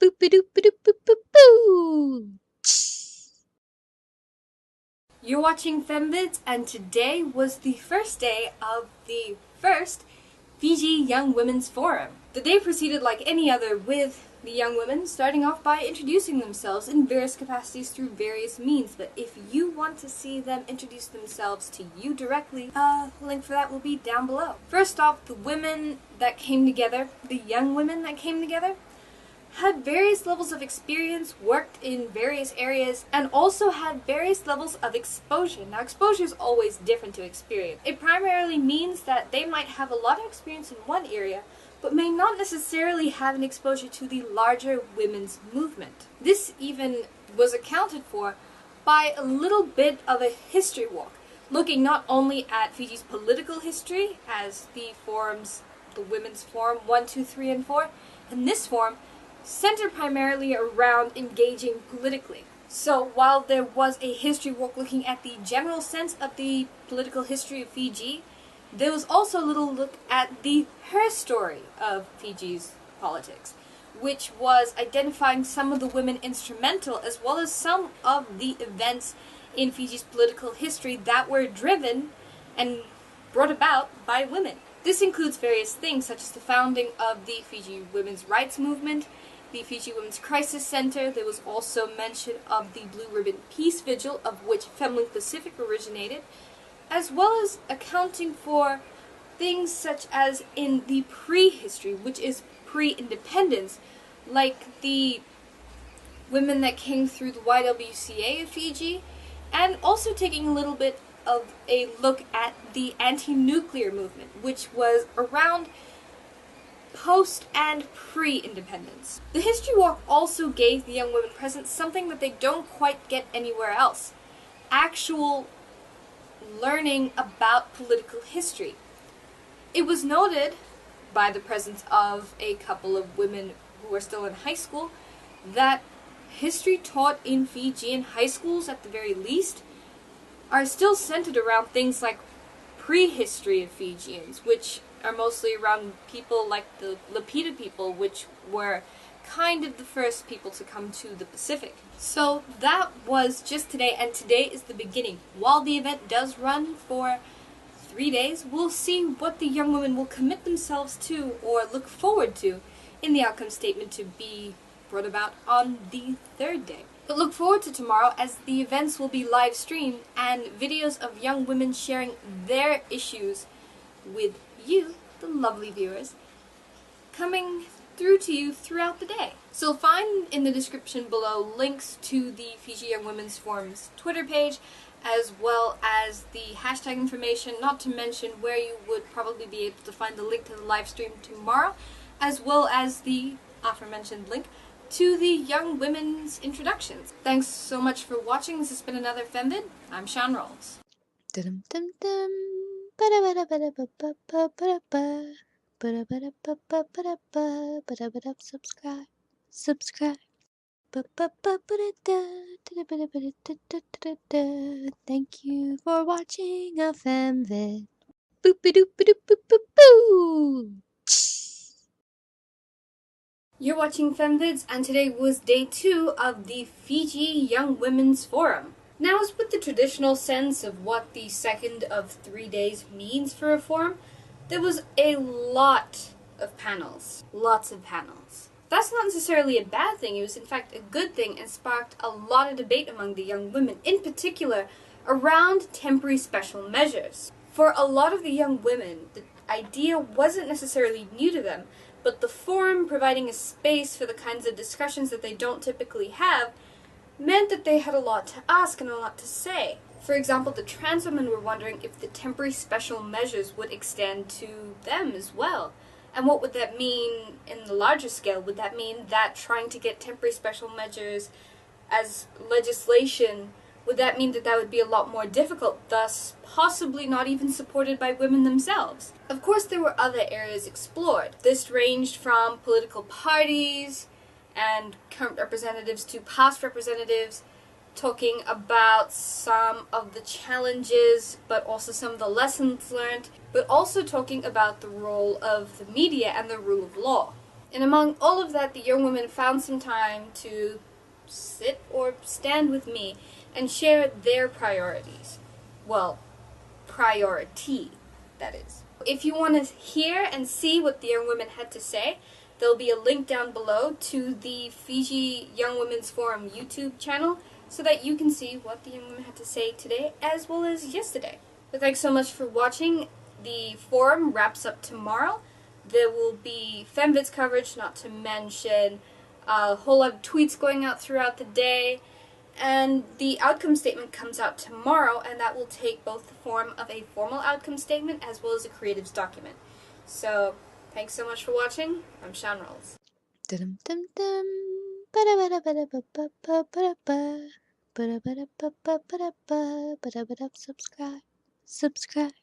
Boop-a-doop-a-doop-boop-boop-boo! You're watching FemVids, and today was the first day of the first Fiji Young Women's Forum. The day proceeded like any other, with the young women starting off by introducing themselves in various capacities through various means. But if you want to see them introduce themselves to you directly, link for that will be down below. First off, the women that came together, the young women that came together, had various levels of experience, worked in various areas, and also had various levels of exposure. Now, exposure is always different to experience. It primarily means that they might have a lot of experience in one area, but may not necessarily have an exposure to the larger women's movement. This even was accounted for by a little bit of a history walk, looking not only at Fiji's political history, as the forums, the Women's Forum 1, 2, 3, and 4, and this forum centered primarily around engaging politically. So while there was a history walk looking at the general sense of the political history of Fiji, there was also a little look at her story of Fiji's politics, which was identifying some of the women instrumental as well as some of the events in Fiji's political history that were driven and brought about by women. This includes various things such as the founding of the Fiji Women's Rights Movement, the Fiji Women's Crisis Center. There was also mention of the Blue Ribbon Peace Vigil, of which FemLink Pacific originated, as well as accounting for things such as in the prehistory, which is pre-independence, like the women that came through the YWCA of Fiji, and also taking a little bit of a look at the anti-nuclear movement, which was around post and pre-independence. The history walk also gave the young women present something that they don't quite get anywhere else: actual learning about political history. It was noted by the presence of a couple of women who are still in high school that history taught in Fijian high schools, at the very least, are still centered around things like prehistory of Fijians, which are mostly around people like the Lapita people, which were kind of the first people to come to the Pacific. So that was just today, and today is the beginning. While the event does run for 3 days, we'll see what the young women will commit themselves to or look forward to in the outcome statement to be brought about on the third day. But look forward to tomorrow, as the events will be live streamed and videos of young women sharing their issues with you, the lovely viewers, coming through to you throughout the day. So find in the description below links to the Fiji Young Women's Forum's Twitter page, as well as the hashtag information, not to mention where you would probably be able to find the link to the live stream tomorrow, as well as the aforementioned link to the young women's introductions. Thanks so much for watching. This has been another FemVid. I'm Sian Rolls. Dum-dum-dum-dum. Ba-da-ba-da-ba-da-ba-ba-ba-da-ba. Ba-da-ba-da-ba-ba-ba-da-ba. Ba-da-ba-da. Subscribe. Subscribe. Ba-ba-ba-ba-da-da. Da-da-ba-da-ba-da-da-da-da-da. Thank you for watching a FemVid. Boop-a-doop-a-doop-boop-boop-boo! You're watching FemVids, and today was day 2 of the Fiji Young Women's Forum. Now, as with the traditional sense of what the second of 3 days means for a forum, there was a lot of panels. Lots of panels. That's not necessarily a bad thing. It was in fact a good thing, and sparked a lot of debate among the young women, in particular around temporary special measures. For a lot of the young women, the idea wasn't necessarily new to them, but the forum providing a space for the kinds of discussions that they don't typically have meant that they had a lot to ask and a lot to say. For example, the trans women were wondering if the temporary special measures would extend to them as well. And what would that mean in the larger scale? Would that mean that trying to get temporary special measures as legislation, would that mean that that would be a lot more difficult, thus possibly not even supported by women themselves? Of course, there were other areas explored. This ranged from political parties and current representatives to past representatives, talking about some of the challenges, but also some of the lessons learned, but also talking about the role of the media and the rule of law. And among all of that, the young women found some time to sit or stand with me and share their priorities. Well, priority, that is. If you want to hear and see what the young women had to say, there'll be a link down below to the Fiji Young Women's Forum YouTube channel so that you can see what the young women had to say today as well as yesterday. But thanks so much for watching. The forum wraps up tomorrow. There will be FemVid's coverage, not to mention a whole lot of tweets going out throughout the day. And the outcome statement comes out tomorrow, and that will take both the form of a formal outcome statement as well as a creatives document. So, thanks so much for watching. I'm Sian Rolls. Dum dum dum. Ba-da-ba-da-ba-da-ba-ba-ba-da-ba. Ba-da-ba-da-ba-ba-ba-da-ba. Ba-da-ba-da. Subscribe. Subscribe.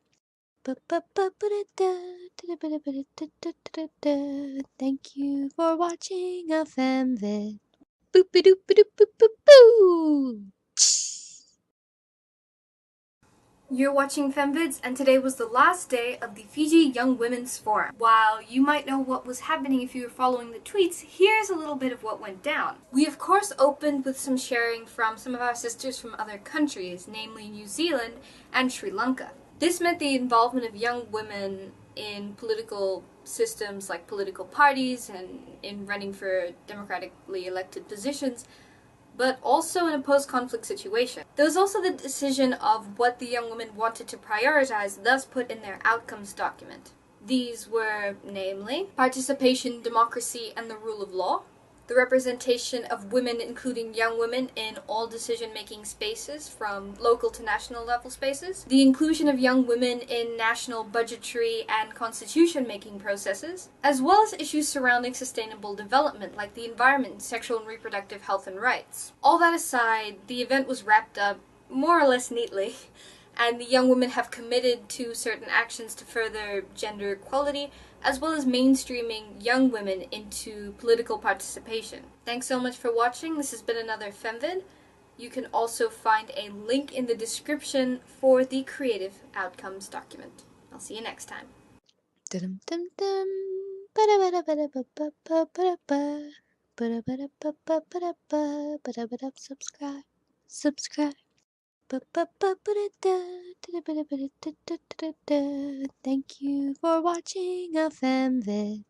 Ba-ba-ba-ba-da-da. Da-da-ba-da-ba-da-da-da-da-da. Thank you for watching a FemVid. Boop-a-doop-a-doop-a-doop-boo. You're watching FemVids, and today was the last day of the Fiji Young Women's Forum. While you might know what was happening if you were following the tweets, here's a little bit of what went down. We of course opened with some sharing from some of our sisters from other countries, namely New Zealand and Sri Lanka. This meant the involvement of young women in political systems like political parties and in running for democratically elected positions, but also in a post-conflict situation. There was also the decision of what the young women wanted to prioritize, thus put in their outcomes document. These were, namely, participation, democracy, and the rule of law, the representation of women, including young women, in all decision-making spaces, from local to national level spaces, the inclusion of young women in national budgetary and constitution-making processes, as well as issues surrounding sustainable development, like the environment, sexual and reproductive health and rights. All that aside, the event was wrapped up more or less neatly, and the young women have committed to certain actions to further gender equality, as well as mainstreaming young women into political participation. Thanks so much for watching. This has been another FemVid. You can also find a link in the description for the creative outcomes document. I'll see you next time. Dum dum dum. Ba-da-ba-da-ba-da-ba-ba-ba-da-ba. Ba-da-ba-da-ba-ba-ba-da-ba. Ba-da-ba-da. Subscribe. Subscribe. Ba-ba-ba-ba-da-da. Da-da-ba-da-ba-da-da-da-da-da. Thank you for watching a FemVid.